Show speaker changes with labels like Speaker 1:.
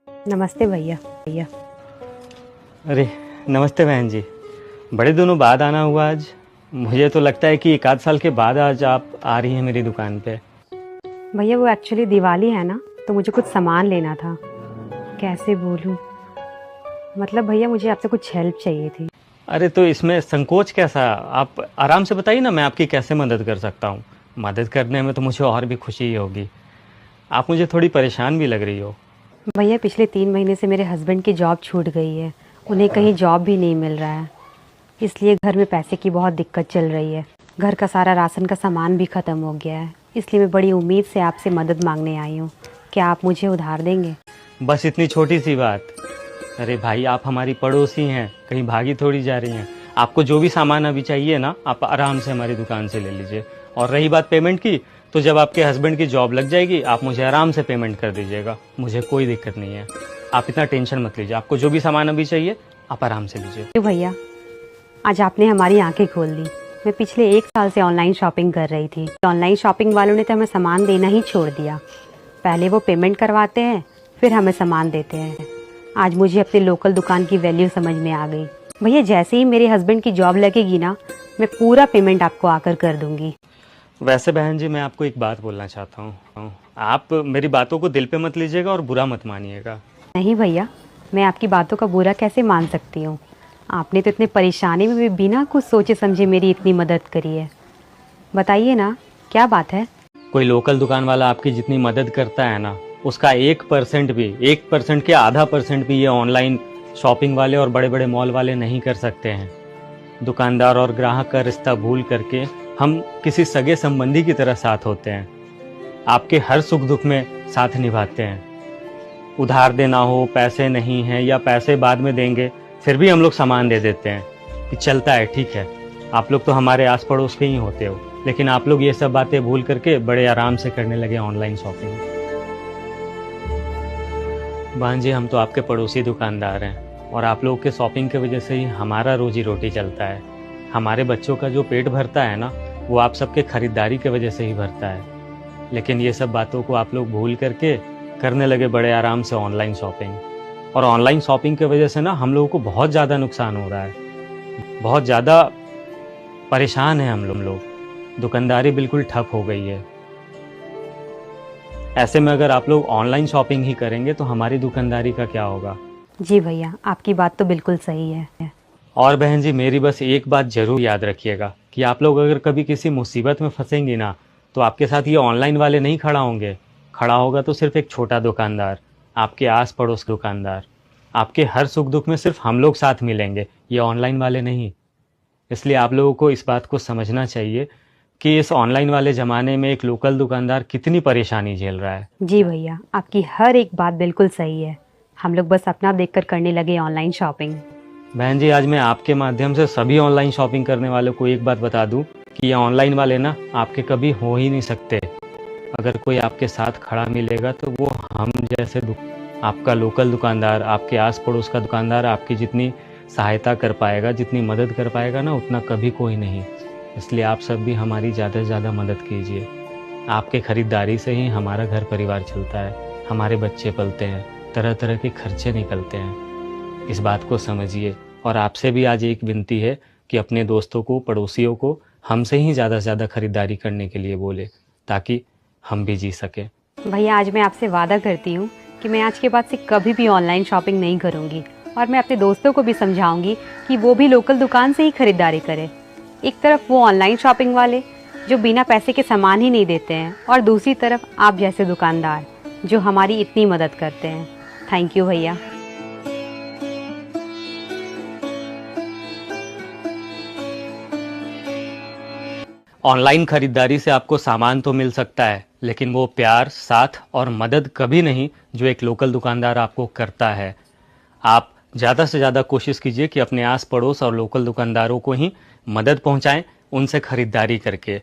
Speaker 1: नमस्ते भैया। भैया
Speaker 2: अरे नमस्ते बहन जी। बड़े दिनों बाद आना हुआ आज। मुझे तो लगता है कि एक आध साल के बाद आज आप आ रही हैं मेरी दुकान पे।
Speaker 1: भैया वो एक्चुअली दिवाली है ना, तो मुझे कुछ सामान लेना था। कैसे बोलूँ, मतलब भैया मुझे आपसे कुछ हेल्प चाहिए थी।
Speaker 2: अरे तो इसमें संकोच कैसा, आप आराम से बताइए ना, मैं आपकी कैसे मदद कर सकता हूँ। मदद करने में तो मुझे और भी खुशी ही होगी। आप मुझे थोड़ी परेशान भी लग रही हो।
Speaker 1: भैया पिछले 3 महीने से मेरे हस्बैंड की जॉब छूट गई है, उन्हें कहीं जॉब भी नहीं मिल रहा है, इसलिए घर में पैसे की बहुत दिक्कत चल रही है। घर का सारा राशन का सामान भी ख़त्म हो गया है, इसलिए मैं बड़ी उम्मीद से आपसे मदद मांगने आई हूँ। क्या आप मुझे उधार देंगे?
Speaker 2: बस इतनी छोटी सी बात। अरे भाई, आप हमारी पड़ोसी हैं, कहीं भागी थोड़ी जा रही हैं। आपको जो भी सामान अभी चाहिए ना, आप आराम से हमारी दुकान से ले लीजिए। और रही बात पेमेंट की, तो जब आपके हस्बैंड की जॉब लग जाएगी आप मुझे आराम से पेमेंट कर दीजिएगा, मुझे कोई दिक्कत नहीं है। आप इतना टेंशन मत लीजिए। आपको जो भी सामान अभी चाहिए आप आराम से लीजिए।
Speaker 1: क्यों भैया, आज आपने हमारी आंखें खोल दी। मैं पिछले 1 साल से ऑनलाइन शॉपिंग कर रही थी। ऑनलाइन शॉपिंग वालों ने तो हमें सामान देना ही छोड़ दिया। पहले वो पेमेंट करवाते हैं, फिर हमें सामान देते हैं। आज मुझे अपनी लोकल दुकान की वैल्यू समझ में आ गई। भैया जैसे ही मेरे हस्बैंड की जॉब लगेगी ना, मैं पूरा पेमेंट आपको आकर कर दूंगी।
Speaker 2: वैसे बहन जी, मैं आपको एक बात बोलना चाहता हूँ। आप मेरी बातों को दिल पे मत लीजिएगा और बुरा मत मानिएगा।
Speaker 1: नहीं भैया, मैं आपकी बातों का बुरा कैसे मान सकती हूँ। आपने तो इतने परेशानी में भी बिना कुछ सोचे समझे मेरी इतनी मदद करी है। बताइए ना, क्या बात है?
Speaker 2: कोई लोकल दुकान वाला आपकी जितनी मदद करता है ना, उसका 1% भी, 1% के आधा % भी ये ऑनलाइन शॉपिंग वाले और बड़े बड़े मॉल वाले नहीं कर सकते हैं। दुकानदार और ग्राहक का रिश्ता भूल करके हम किसी सगे संबंधी की तरह साथ होते हैं। आपके हर सुख दुख में साथ निभाते हैं। उधार देना हो, पैसे नहीं हैं या पैसे बाद में देंगे, फिर भी हम लोग सामान दे देते हैं कि चलता है, ठीक है। आप लोग तो हमारे आस पड़ोस के ही होते हो, लेकिन आप लोग ये सब बातें भूल करके बड़े आराम से करने लगे ऑनलाइन शॉपिंग। बहन जी, हम तो आपके पड़ोसी दुकानदार हैं और आप लोगों के शॉपिंग की वजह से ही हमारा रोजी रोटी चलता है। हमारे बच्चों का जो पेट भरता है ना, वो आप सबके खरीदारी की वजह से ही भरता है। लेकिन ये सब बातों को आप लोग भूल करके करने लगे बड़े आराम से ऑनलाइन शॉपिंग। और ऑनलाइन शॉपिंग की वजह से ना हम लोगों को बहुत ज़्यादा नुकसान हो रहा है, बहुत ज़्यादा परेशान है हम लोग। दुकानदारी बिल्कुल ठप हो गई है। ऐसे में अगर आप लोग ऑनलाइन शॉपिंग ही करेंगे तो हमारी दुकानदारी का क्या होगा?
Speaker 1: जी भैया, आपकी बात तो बिल्कुल सही है।
Speaker 2: और बहन जी, मेरी बस एक बात जरूर याद रखिएगा कि आप लोग अगर कभी किसी मुसीबत में फंसेंगी ना, तो आपके साथ ये ऑनलाइन वाले नहीं खड़ा होंगे। खड़ा होगा तो सिर्फ एक छोटा दुकानदार, आपके आस पड़ोस दुकानदार। आपके हर सुख दुख में सिर्फ हम लोग साथ मिलेंगे, ये ऑनलाइन वाले नहीं। इसलिए आप लोगों को इस बात को समझना चाहिए कि इस ऑनलाइन वाले ज़माने में एक लोकल दुकानदार कितनी परेशानी झेल रहा है।
Speaker 1: जी भैया, आपकी हर एक बात बिल्कुल सही है। हम लोग बस अपना देखकर करने लगे ऑनलाइन शॉपिंग।
Speaker 2: बहन जी, आज मैं आपके माध्यम से सभी ऑनलाइन शॉपिंग करने वालों को एक बात बता दूं कि ये ऑनलाइन वाले ना आपके कभी हो ही नहीं सकते। अगर कोई आपके साथ खड़ा मिलेगा तो वो हम जैसे आपका लोकल दुकानदार, आपके आस पड़ोस का दुकानदार आपकी जितनी सहायता कर पाएगा, जितनी मदद कर पाएगा ना, उतना कभी कोई नहीं। इसलिए आप सब भी हमारी ज़्यादा से ज़्यादा मदद कीजिए। आपके ख़रीदारी से ही हमारा घर परिवार चलता है, हमारे बच्चे पलते हैं, तरह तरह के खर्चे निकलते हैं। इस बात को समझिए। और आपसे भी आज एक विनती है कि अपने दोस्तों को, पड़ोसियों को हमसे ही ज़्यादा से ज़्यादा खरीदारी करने के लिए बोले, ताकि हम भी जी सकें।
Speaker 1: भैया आज मैं आपसे वादा करती हूँ कि मैं आज के बाद से कभी भी ऑनलाइन शॉपिंग नहीं करूँगी, और मैं अपने दोस्तों को भी समझाऊंगी कि वो भी लोकल दुकान से ही खरीदारी करें। एक तरफ वो ऑनलाइन शॉपिंग वाले जो बिना पैसे के सामान ही नहीं देते हैं, और दूसरी तरफ आप जैसे दुकानदार जो हमारी इतनी मदद करते हैं। थैंक यू भैया।
Speaker 2: ऑनलाइन खरीदारी से आपको सामान तो मिल सकता है, लेकिन वो प्यार, साथ और मदद कभी नहीं जो एक लोकल दुकानदार आपको करता है। आप ज़्यादा से ज़्यादा कोशिश कीजिए कि अपने आस पड़ोस और लोकल दुकानदारों को ही मदद पहुंचाएं, उनसे खरीदारी करके।